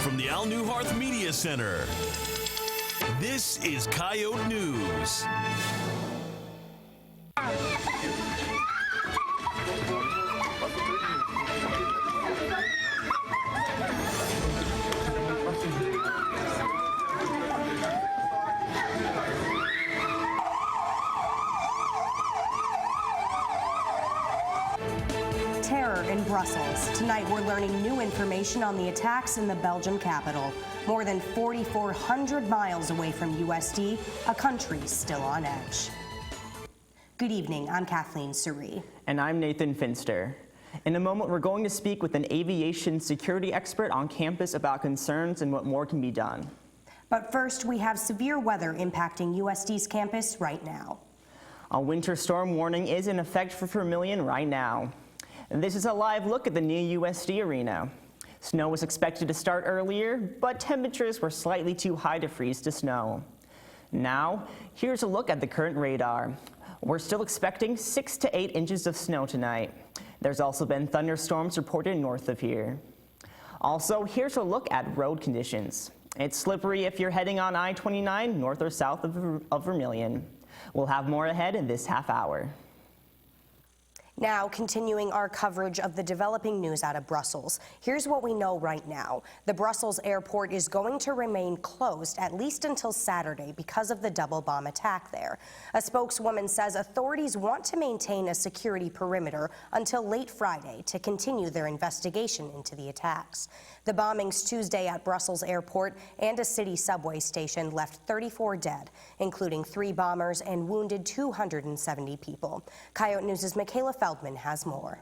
from the Al Newharth Media Center, this is Coyote News. Terror in Brussels. Tonight we're learning new information on the attacks in the Belgium capital. More than 4,400 miles away from USD, a country still on edge. Good evening, I'm Kathleen Surrey. And I'm Nathan Finster. In a moment, we're going to speak with an aviation security expert on campus about concerns and what more can be done. But first, we have severe weather impacting USD's campus right now. A winter storm warning is in effect for Vermilion right now. And this is a live look at the new USD arena. Snow was expected to start earlier, but temperatures were slightly too high to freeze to snow. Now, here's a look at the current radar. We're still expecting 6 to 8 inches of snow tonight. There's also been thunderstorms reported north of here. Also, here's a look at road conditions. It's slippery if you're heading on I-29 north or south of Vermilion. We'll have more ahead in this half hour. Now, continuing our coverage of the developing news out of Brussels, here's what we know right now. The Brussels airport is going to remain closed at least until Saturday because of the double bomb attack there. A spokeswoman says authorities want to maintain a security perimeter until late Friday to continue their investigation into the attacks. The bombings Tuesday at Brussels airport and a city subway station left 34 dead, including 3 bombers, and wounded 270 people. Coyote News' Michaela Feldman has more.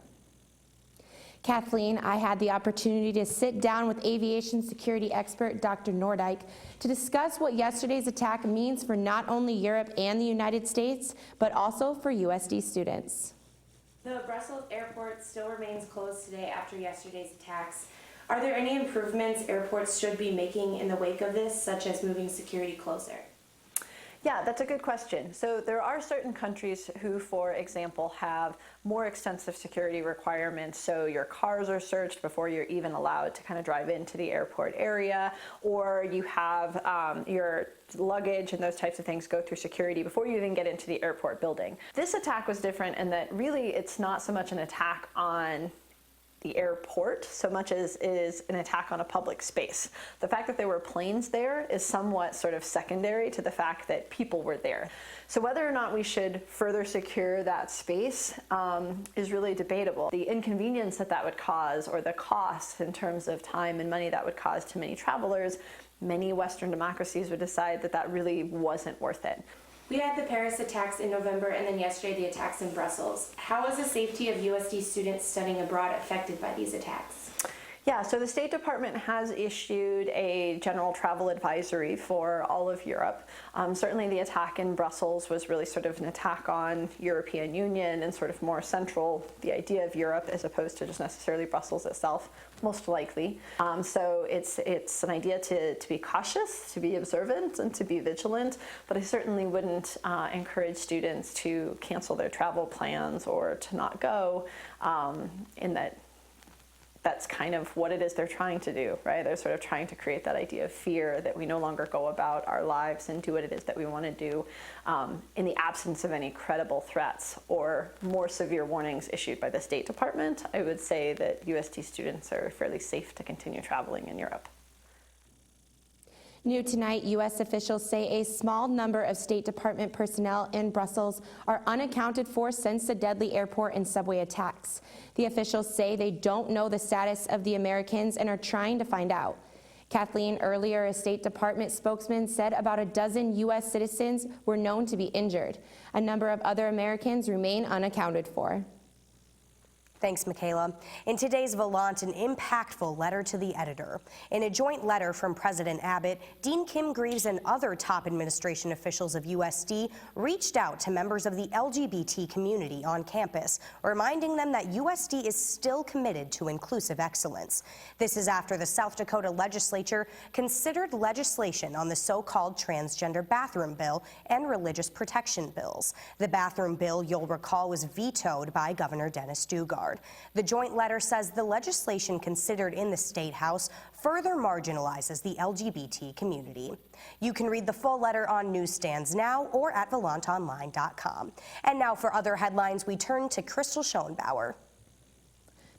Kathleen, I had the opportunity to sit down with aviation security expert Dr. Nordyke to discuss what yesterday's attack means for not only Europe and the United States, but also for USD students. The Brussels airport still remains closed today after yesterday's attacks. Are there any improvements airports should be making in the wake of this, such as moving security closer? Yeah, that's a good question. So there are certain countries who, for example, have more extensive security requirements. So your cars are searched before you're even allowed to kind of drive into the airport area, or you have your luggage and those types of things go through security before you even get into the airport building. This attack was different in that really it's not so much an attack on the airport so much as is an attack on a public space. The fact that there were planes there is somewhat sort of secondary to the fact that people were there. So whether or not we should further secure that space is really debatable. The inconvenience that that would cause, or the cost in terms of time and money that would cause to many travelers, many Western democracies would decide that that really wasn't worth it. We had the Paris attacks in November and then yesterday the attacks in Brussels. How is the safety of USD students studying abroad affected by these attacks? Yeah, so the State Department has issued a general travel advisory for all of Europe. Certainly the attack in Brussels was really sort of an attack on European Union and sort of more central, the idea of Europe as opposed to just necessarily Brussels itself, most likely. So it's an idea to be cautious, to be observant, and to be vigilant, but I certainly wouldn't encourage students to cancel their travel plans or to not go, in that that's kind of what it is they're trying to do, right? They're sort of trying to create that idea of fear that we no longer go about our lives and do what it is that we want to do in the absence of any credible threats or more severe warnings issued by the State Department. I would say that USD students are fairly safe to continue traveling in Europe. New tonight, U.S. officials say a small number of State Department personnel in Brussels are unaccounted for since the deadly airport and subway attacks. The officials say they don't know the status of the Americans and are trying to find out. Kathleen, earlier a State Department spokesman said about a dozen U.S. citizens were known to be injured. A number of other Americans remain unaccounted for. Thanks, Michaela. In today's Volant, an impactful letter to the editor. In a joint letter from President Abbott, Dean Kim Greaves and other top administration officials of USD reached out to members of the LGBT community on campus, reminding them that USD is still committed to inclusive excellence. This is after the South Dakota legislature considered legislation on the so-called transgender bathroom bill and religious protection bills. The bathroom bill, you'll recall, was vetoed by Governor Dennis Dugard. board. The joint letter says the legislation considered in the State House further marginalizes the LGBT community. You can read the full letter on newsstands now or at VellantOnline.com. And now for other headlines, we turn to Crystal Schoenbauer.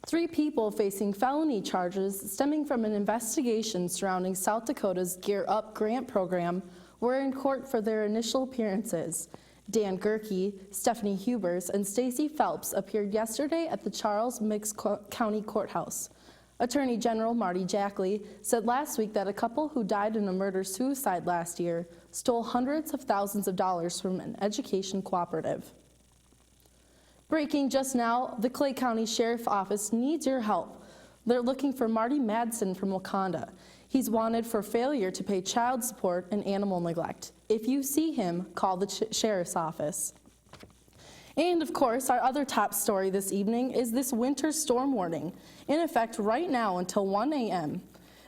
3 people facing felony charges stemming from an investigation surrounding South Dakota's Gear Up grant program were in court for their initial appearances. Dan Gerke, Stephanie Hubers, and Stacey Phelps appeared yesterday at the Charles Mix County Courthouse. Attorney General Marty Jackley said last week that a couple who died in a murder-suicide last year stole hundreds of thousands of dollars from an education cooperative. Breaking just now, the Clay County Sheriff's Office needs your help. They're looking for Marty Madsen from Wakanda. He's wanted for failure to pay child support and animal neglect. If you see him, call the Sheriff's Office. And of course, our other top story this evening is this winter storm warning, in effect right now until 1 a.m.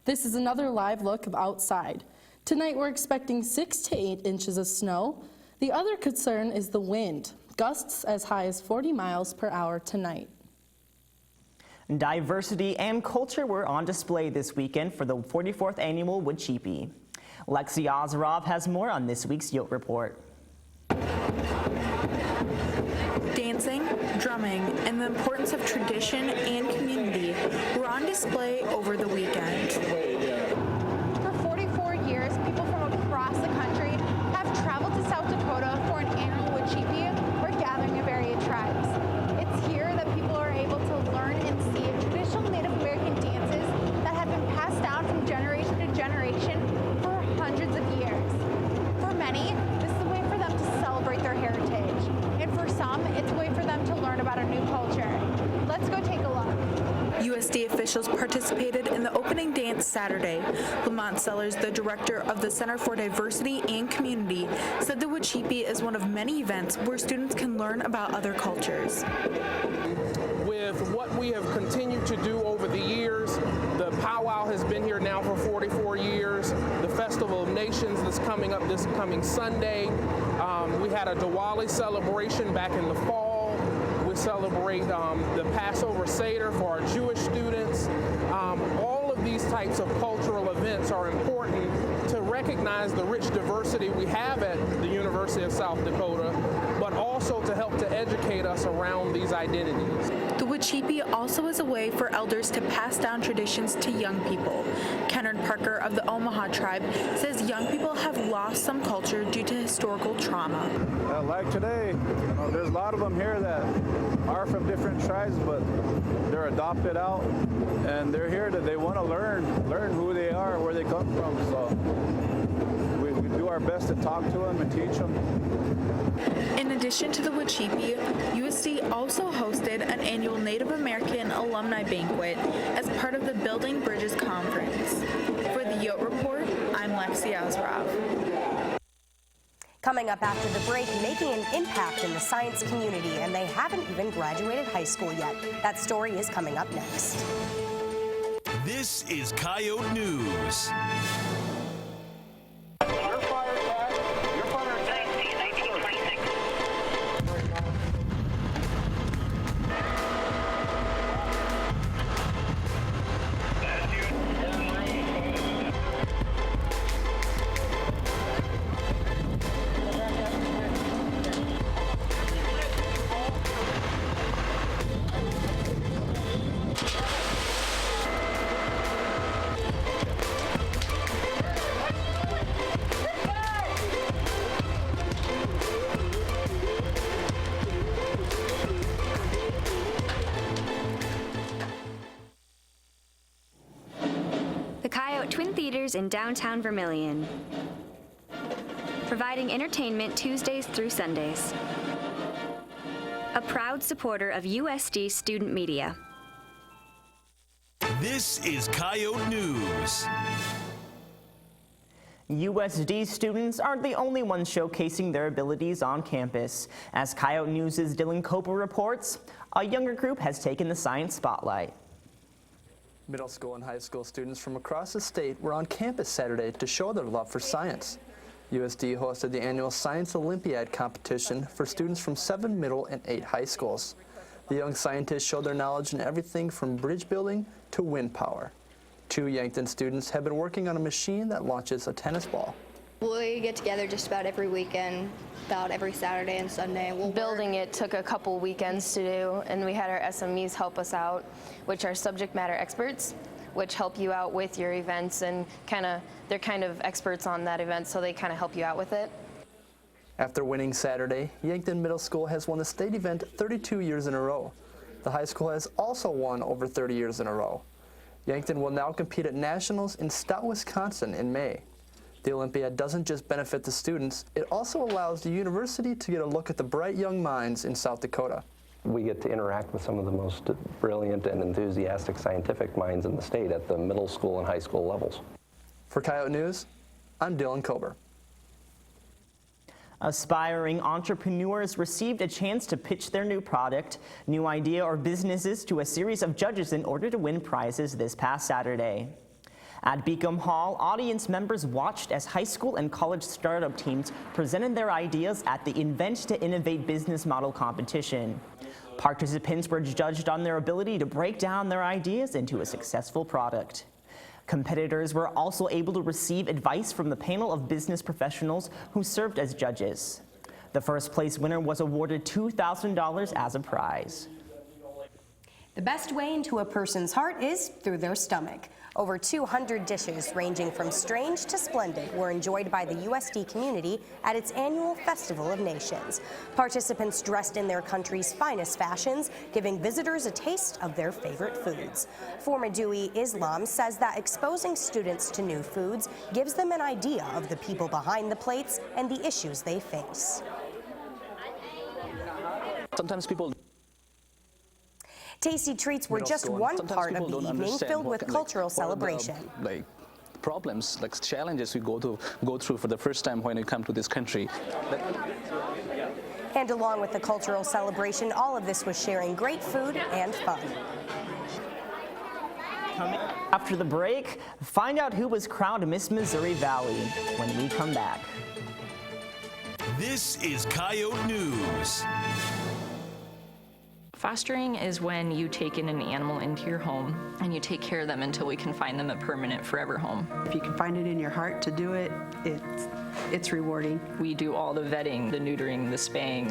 This is another live look of outside. Tonight we're expecting 6 to 8 inches of snow. The other concern is the wind. Gusts as high as 40 miles per hour tonight. Diversity and culture were on display this weekend for the 44th annual Wood Cheapie. Lexi Ozarov has more on this week's Yote Report. Dancing, drumming, and the importance of tradition and community were on display over the weekend. For 44 years, people from across the country have traveled to South Dakota for an annual Wood Cheapie, or gathering of various tribes. It's here that people are able to learn and see traditional Native American dances that have been passed down from generation to generation for hundreds of years. For many, this is a way for them to celebrate their heritage, and for some, it's a way for them to learn about a new culture. Let's go take a look. USD officials participated in the opening dance Saturday. Lamont Sellers, the director of the Center for Diversity and Community, said the Wood Cheapie is one of many events where students can learn about other cultures. With what we have continued to do over the years, the powwow has been here now for 44 years. The Festival of Nations that's coming up this coming Sunday. We had a Diwali celebration back in the fall. We celebrate the Passover Seder for our Jewish students. All of these types of cultural events are important to recognize the rich diversity we have at the University of South Dakota, but also to help to educate us around these identities. The Wood Cheapie also is a way for elders to pass down traditions to young people. Kennard Parker of the Omaha tribe says young people have lost some culture due to historical trauma. Like today, there's a lot of them here that are from different tribes, but they're adopted out, and they're here that they want to learn who they are, where they come from. So we do our best to talk to them and teach them. In addition to the Wood Cheapie, USD also hosted an annual Native American alumni banquet as part of the Building Bridges Conference. For the Yote Report, I'm Lexi Ozarov. Coming up after the break, making an impact in the science community, and they haven't even graduated high school yet. That story is coming up next. This is Coyote News. The Coyote Twin Theaters in downtown Vermilion, providing entertainment Tuesdays through Sundays. A proud supporter of USD student media. This is Coyote News. USD students aren't the only ones showcasing their abilities on campus. As Coyote News' Dylan Coper reports, a younger group has taken the science spotlight. Middle school and high school students from across the state were on campus Saturday to show their love for science. USD hosted the annual Science Olympiad competition for students from 7 middle and 8 high schools. The young scientists showed their knowledge in everything from bridge building to wind power. 2 Yankton students have been working on a machine that launches a tennis ball. We get together just about every weekend, about every Saturday and Sunday. Building it took a couple weekends to do, and we had our SMEs help us out, which are subject matter experts, which help you out with your events, and they're kind of experts on that event, so they kind of help you out with it. After winning Saturday, Yankton Middle School has won the state event 32 years in a row. The high school has also won over 30 years in a row. Yankton will now compete at nationals in Stout, Wisconsin in May. The Olympiad doesn't just benefit the students, it also allows the university to get a look at the bright young minds in South Dakota. We get to interact with some of the most brilliant and enthusiastic scientific minds in the state at the middle school and high school levels. For Coyote News, I'm Dylan Kober. Aspiring entrepreneurs received a chance to pitch their new product, new idea, or businesses to a series of judges in order to win prizes this past Saturday. At Beacom Hall, audience members watched as high school and college startup teams presented their ideas at the Invent to Innovate business model competition. Participants were judged on their ability to break down their ideas into a successful product. Competitors were also able to receive advice from the panel of business professionals who served as judges. The first place winner was awarded $2,000 as a prize. The best way into a person's heart is through their stomach. Over 200 dishes ranging from strange to splendid were enjoyed by the USD community at its annual Festival of Nations. Participants dressed in their country's finest fashions, giving visitors a taste of their favorite foods. Formadui Islam says that exposing students to new foods gives them an idea of the people behind the plates and the issues they face. Sometimes people Tasty treats were just one part of the evening filled with cultural celebration. Problems, like challenges we go through for the first time when we come to this country. And along with the cultural celebration, all of this was sharing great food and fun. Coming after the break, find out who was crowned Miss Missouri Valley when we come back. This is Coyote News. Fostering is when you take in an animal into your home and you take care of them until we can find them a permanent forever home. If you can find it in your heart to do it, it's rewarding. We do all the vetting, the neutering, the spaying,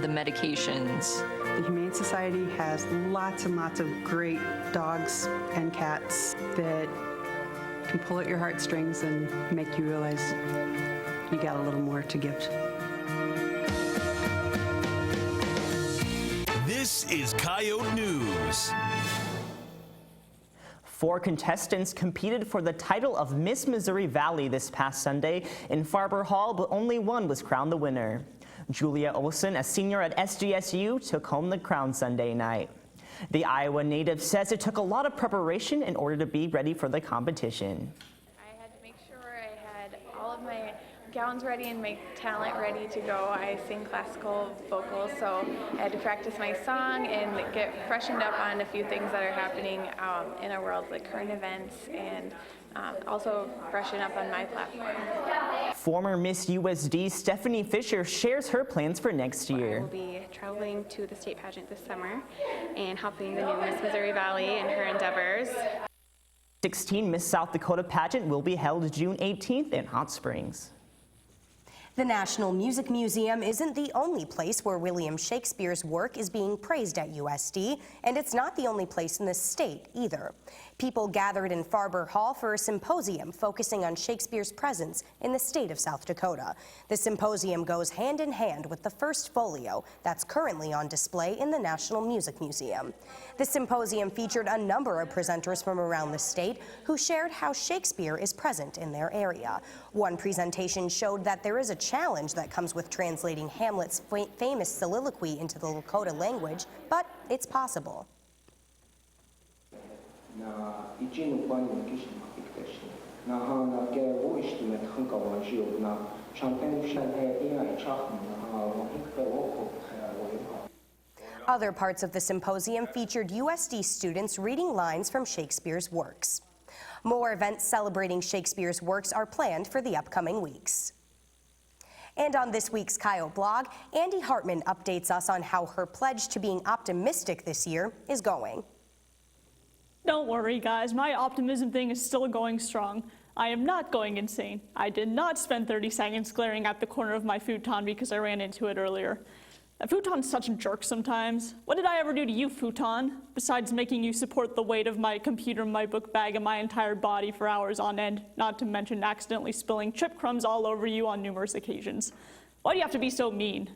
the medications. The Humane Society has lots and lots of great dogs and cats that can pull at your heartstrings and make you realize you got a little more to give. This is Coyote News. 4 contestants competed for the title of Miss Missouri Valley this past Sunday in Farber Hall, but only one was crowned the winner. Julia Olson, a senior at SDSU, took home the crown Sunday night. The Iowa native says it took a lot of preparation in order to be ready for the competition. I had to make sure I had all of my gowns ready and my talent ready to go. I sing classical vocals, so I had to practice my song and get freshened up on a few things that are happening in our world, like current events, and also freshen up on my platform. Former Miss USD Stephanie Fisher shares her plans for next year. I will be traveling to the state pageant this summer and helping the new Miss Missouri Valley in her endeavors. 16 Miss South Dakota pageant will be held June 18th in Hot Springs. The National Music Museum isn't the only place where William Shakespeare's work is being praised at USD, and it's not the only place in the state either. People gathered in Farber Hall for a symposium focusing on Shakespeare's presence in the state of South Dakota. The symposium goes hand in hand with the first folio that's currently on display in the National Music Museum. The symposium featured a number of presenters from around the state who shared how Shakespeare is present in their area. One presentation showed that there is a challenge that comes with translating Hamlet's famous soliloquy into the Lakota language, but it's possible. Other parts of the symposium featured USD students reading lines from Shakespeare's works. More events celebrating Shakespeare's works are planned for the upcoming weeks. And on this week's Coyote blog, Andy Hartman updates us on how her pledge to being optimistic this year is going. Don't worry, guys. My optimism thing is still going strong. I am not going insane. I did not spend 30 seconds glaring at the corner of my futon because I ran into it earlier. That futon's such a jerk sometimes. What did I ever do to you, futon? Besides making you support the weight of my computer, my book bag, and my entire body for hours on end, not to mention accidentally spilling chip crumbs all over you on numerous occasions. Why do you have to be so mean?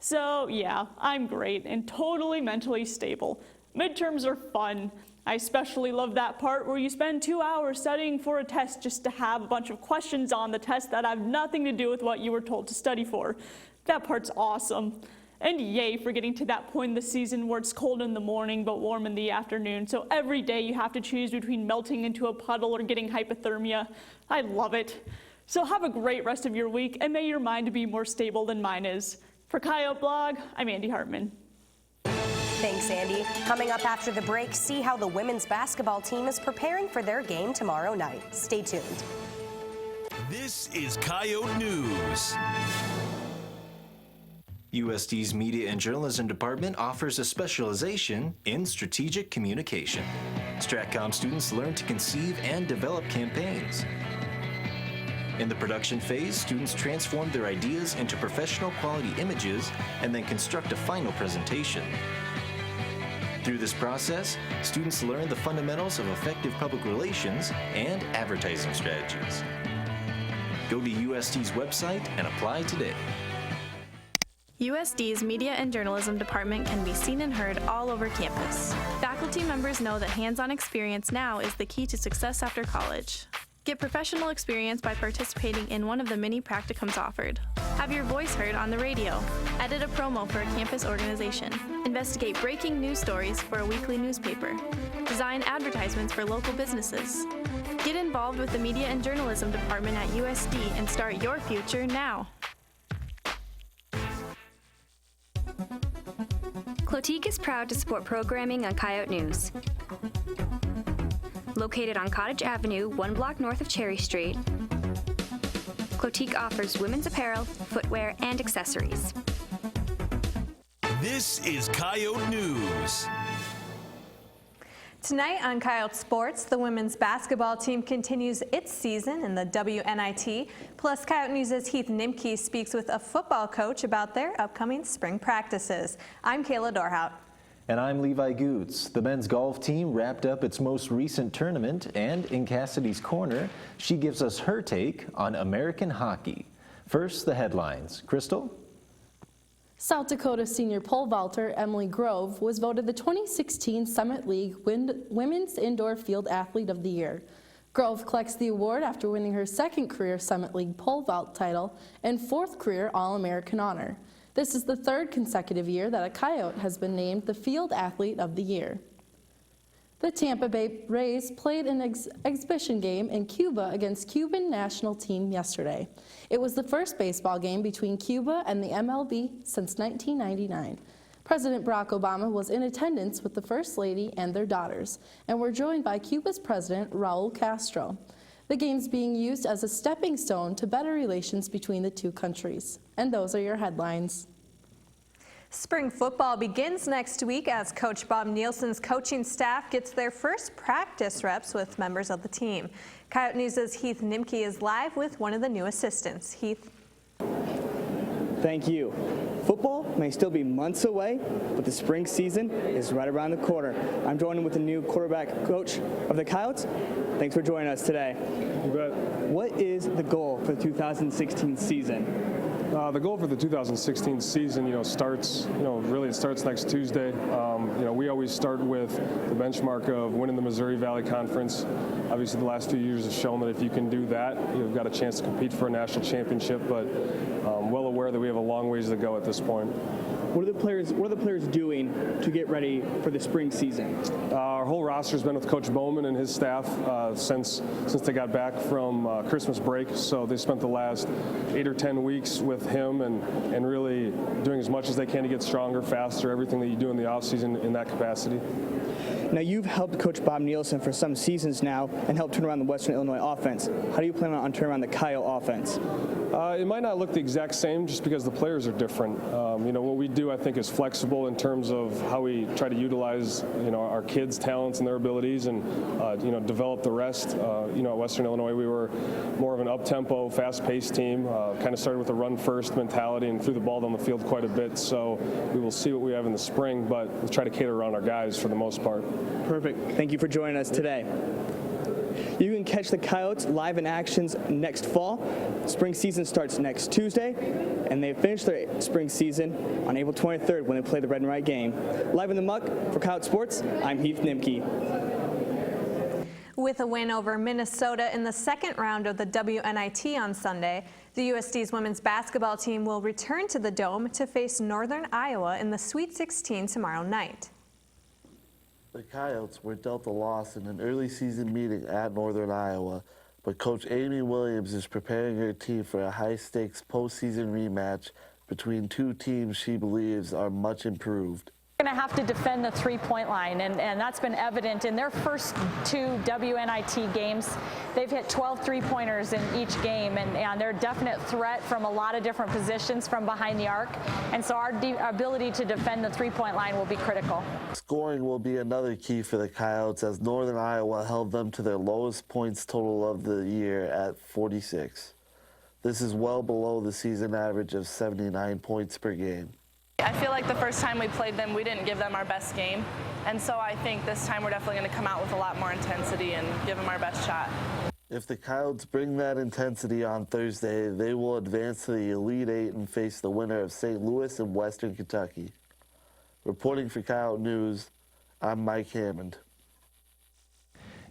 So, yeah, I'm great and totally mentally stable. Midterms are fun. I especially love that part where you spend 2 hours studying for a test just to have a bunch of questions on the test that have nothing to do with what you were told to study for. That part's awesome. And yay for getting to that point in the season where it's cold in the morning but warm in the afternoon, so every day you have to choose between melting into a puddle or getting hypothermia. I love it. So have a great rest of your week, and may your mind be more stable than mine is. For Coyote Blog, I'm Andy Hartman. Thanks, Andy. Coming up after the break, see how the women's basketball team is preparing for their game tomorrow night. Stay tuned. This is Coyote News. USD's Media and Journalism Department offers a specialization in strategic communication. Stratcom students learn to conceive and develop campaigns. In the production phase, students transform their ideas into professional quality images and then construct a final presentation. Through this process, students learn the fundamentals of effective public relations and advertising strategies. Go to USD's website and apply today. USD's Media and Journalism Department can be seen and heard all over campus. Faculty members know that hands-on experience now is the key to success after college. Get professional experience by participating in one of the many practicums offered. Have your voice heard on the radio. Edit a promo for a campus organization. Investigate breaking news stories for a weekly newspaper. Design advertisements for local businesses. Get involved with the Media and Journalism Department at USD and start your future now. Clotique is proud to support programming on Coyote News. Located on Cottage Avenue, 1 block north of Cherry Street, Clotique offers women's apparel, footwear, and accessories. This is Coyote News. Tonight on Coyote Sports, the women's basketball team continues its season in the WNIT. Plus, Coyote News' Heath Nimke speaks with a football coach about their upcoming spring practices. I'm Kayla Dorhout. And I'm Levi Goots. The men's golf team wrapped up its most recent tournament, and in Cassidy's Corner, she gives us her take on American hockey. First, the headlines. Crystal? South Dakota senior pole vaulter Emily Grove was voted the 2016 Summit League Women's Indoor Field Athlete of the Year. Grove collects the award after winning her second career Summit League pole vault title and fourth career All-American honor. This is the third consecutive year that a Coyote has been named the Field Athlete of the Year. The Tampa Bay Rays played an exhibition game in Cuba against Cuban national team yesterday. It was the first baseball game between Cuba and the MLB since 1999. President Barack Obama was in attendance with the First Lady and their daughters, and were joined by Cuba's President Raul Castro. The game's being used as a stepping stone to better relations between the two countries. And those are your headlines. Spring football begins next week as Coach Bob Nielsen's coaching staff gets their first practice reps with members of the team. Coyote News' Heath Nimke is live with one of the new assistants. Heath. Thank you. Football may still be months away, but the spring season is right around the corner. I'm joining with the new quarterback coach of the Coyotes. Thanks for joining us today. You bet. What is the goal for the 2016 season? The goal for the 2016 season, starts next Tuesday. We always start with the benchmark of winning the Missouri Valley Conference. Obviously, the last few years have shown that if you can do that, you've got a chance to compete for a national championship, but well aware that we have a long ways to go at this point. What are the players doing to get ready for the spring season? Our whole roster's been with Coach Bowman and his staff since they got back from Christmas break. So they spent the last 8 or 10 weeks with him and really doing as much as they can to get stronger, faster, everything that you do in the offseason in that capacity. Now, you've helped Coach Bob Nielsen for some seasons now and helped turn around the Western Illinois offense. How do you plan on turning around the Coyote offense? It might not look the exact same just because the players are different. What we do, I think, is flexible in terms of how we try to utilize, our kids' talents and their abilities and, develop the rest. At Western Illinois, we were more of an up-tempo, fast-paced team, kind of started with a run-first mentality and threw the ball down the field quite a bit. So we will see what we have in the spring, but we'll try to cater around our guys for the most part. Perfect. Thank you for joining us today. You can catch the Coyotes live in actions next fall. Spring season starts next Tuesday, and they finish their spring season on April 23rd when they play the Red and White game. Live in the muck for Coyote Sports, I'm Heath Nimke. With a win over Minnesota in the second round of the WNIT on Sunday, the USD's women's basketball team will return to the Dome to face Northern Iowa in the Sweet 16 tomorrow night. The Coyotes were dealt a loss in an early season meeting at Northern Iowa, but Coach Amy Williams is preparing her team for a high-stakes postseason rematch between two teams she believes are much improved. Going to have to defend the three-point line, and that's been evident in their first two WNIT games. They've hit 12 three-pointers in each game, and they're a definite threat from a lot of different positions from behind the arc, and so our ability to defend the three-point line will be critical. Scoring will be another key for the Coyotes as Northern Iowa held them to their lowest points total of the year at 46. This is well below the season average of 79 points per game. I feel like the first time we played them, we didn't give them our best game. And so I think this time we're definitely going to come out with a lot more intensity and give them our best shot. If the Coyotes bring that intensity on Thursday, they will advance to the Elite Eight and face the winner of St. Louis and Western Kentucky. Reporting for Coyote News, I'm Mike Hammond.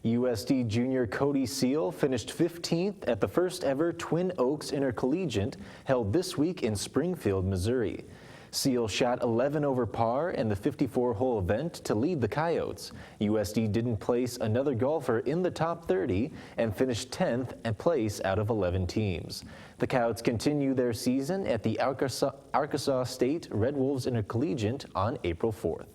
USD junior Cody Seal finished 15th at the first ever Twin Oaks Intercollegiate held this week in Springfield, Missouri. Seal shot 11 over par in the 54-hole event to lead the Coyotes. USD didn't place another golfer in the top 30 and finished 10th in place out of 11 teams. The Coyotes continue their season at the Arkansas State Red Wolves Intercollegiate on April 4th.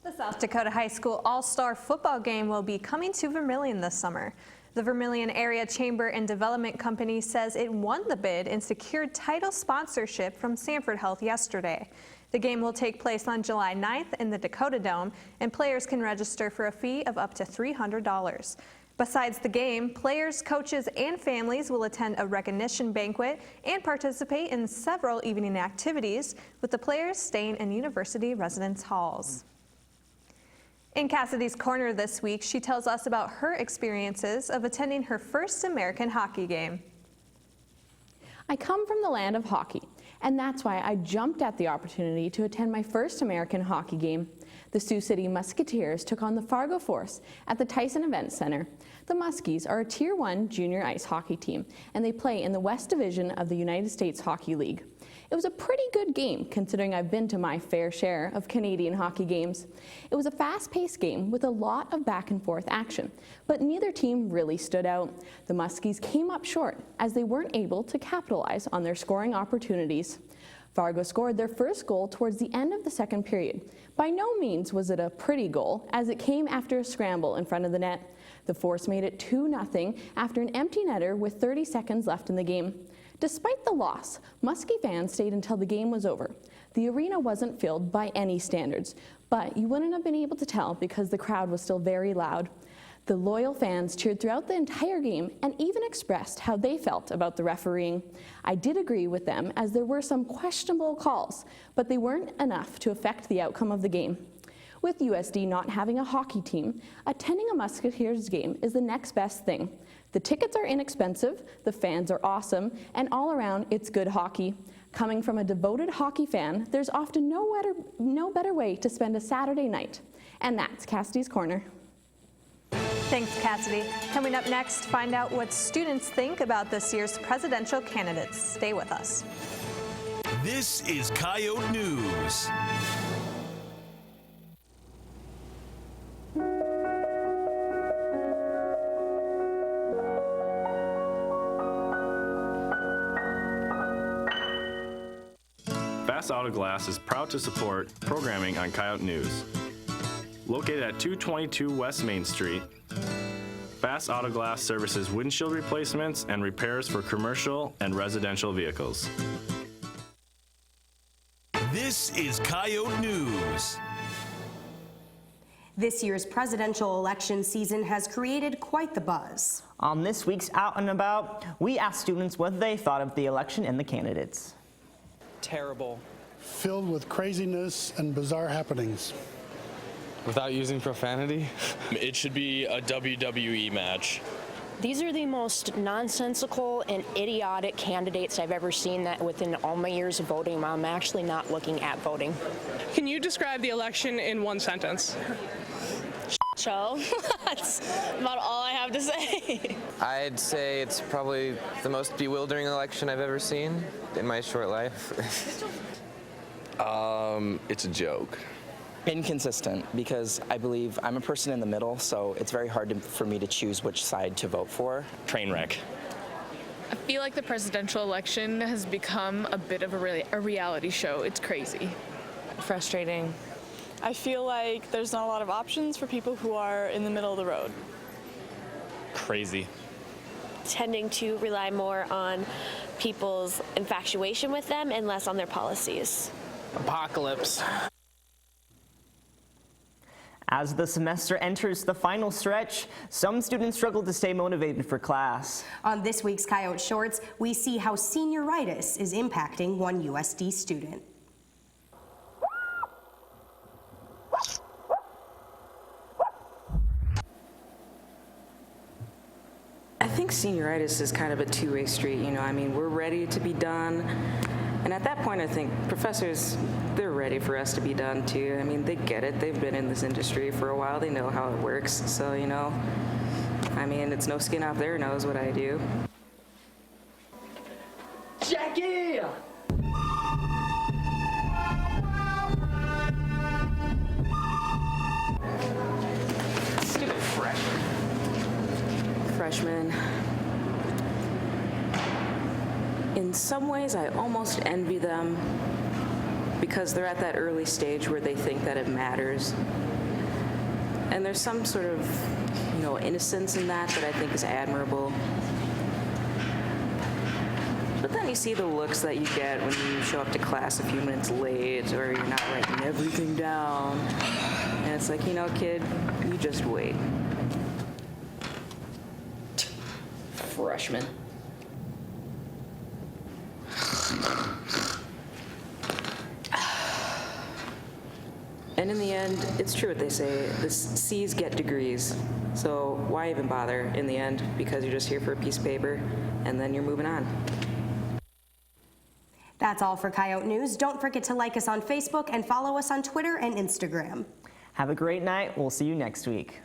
The South Dakota High School All-Star football game will be coming to Vermilion this summer. The Vermilion Area Chamber and Development Company says it won the bid and secured title sponsorship from Sanford Health yesterday. The game will take place on July 9th in the Dakota Dome, and players can register for a fee of up to $300. Besides the game, players, coaches, and families will attend a recognition banquet and participate in several evening activities, with the players staying in university residence halls. In Cassidy's Corner this week, she tells us about her experiences of attending her first American hockey game. I come from the land of hockey, and that's why I jumped at the opportunity to attend my first American hockey game. The Sioux City Musketeers took on the Fargo Force at the Tyson Event Center. The Muskies are a Tier 1 junior ice hockey team, and they play in the West Division of the United States Hockey League. It was a pretty good game, considering I've been to my fair share of Canadian hockey games. It was a fast-paced game with a lot of back-and-forth action, but neither team really stood out. The Muskies came up short, as they weren't able to capitalize on their scoring opportunities. Fargo scored their first goal towards the end of the second period. By no means was it a pretty goal, as it came after a scramble in front of the net. The Force made it 2-0 after an empty netter with 30 seconds left in the game. Despite the loss, Muskie fans stayed until the game was over. The arena wasn't filled by any standards, but you wouldn't have been able to tell because the crowd was still very loud. The loyal fans cheered throughout the entire game and even expressed how they felt about the refereeing. I did agree with them, as there were some questionable calls, but they weren't enough to affect the outcome of the game. With USD not having a hockey team, attending a Musketeers game is the next best thing. The tickets are inexpensive, the fans are awesome, and all around it's good hockey. Coming from a devoted hockey fan, there's often no better way to spend a Saturday night. And that's Cassidy's Corner. Thanks, Cassidy. Coming up next, find out what students think about this year's presidential candidates. Stay with us. This is Coyote News. Fast Auto Glass is proud to support programming on Coyote News. Located at 222 West Main Street, Fast Auto Glass services windshield replacements and repairs for commercial and residential vehicles. This is Coyote News. This year's presidential election season has created quite the buzz. On this week's Out and About, we asked students what they thought of the election and the candidates. Terrible. Filled with craziness and bizarre happenings. Without using profanity? It should be a WWE match. These are the most nonsensical and idiotic candidates I've ever seen that within all my years of voting. I'm actually not looking at voting. Can you describe the election in one sentence? Show. That's about all I have to say. I'd say it's probably the most bewildering election I've ever seen in my short life. It's a joke. Inconsistent, because I believe I'm a person in the middle, so it's very hard for me to choose which side to vote for. Train wreck. I feel like the presidential election has become a bit of a reality show. It's crazy. Frustrating. I feel like there's not a lot of options for people who are in the middle of the road. Crazy. Tending to rely more on people's infatuation with them and less on their policies. Apocalypse. As the semester enters the final stretch, some students struggle to stay motivated for class. On this week's Coyote Shorts, we see how senioritis is impacting one USD student. I think senioritis is kind of a two-way street, you know. I mean, we're ready to be done. And at that point, I think professors, they're ready for us to be done too. I mean, they get it. They've been in this industry for a while. They know how it works. So, you know, I mean, it's no skin off their nose what I do. Jackie! Stupid freshman. In some ways, I almost envy them because they're at that early stage where they think that it matters. And there's some sort of, you know, innocence in that I think is admirable. But then you see the looks that you get when you show up to class a few minutes late or you're not writing everything down. And it's like, you know, kid, you just wait. Freshman. And in the end, it's true what they say, the C's get degrees. So why even bother in the end? Because you're just here for a piece of paper, and then you're moving on. That's all for Coyote News. Don't forget to like us on Facebook and follow us on Twitter and Instagram. Have a great night. We'll see you next week.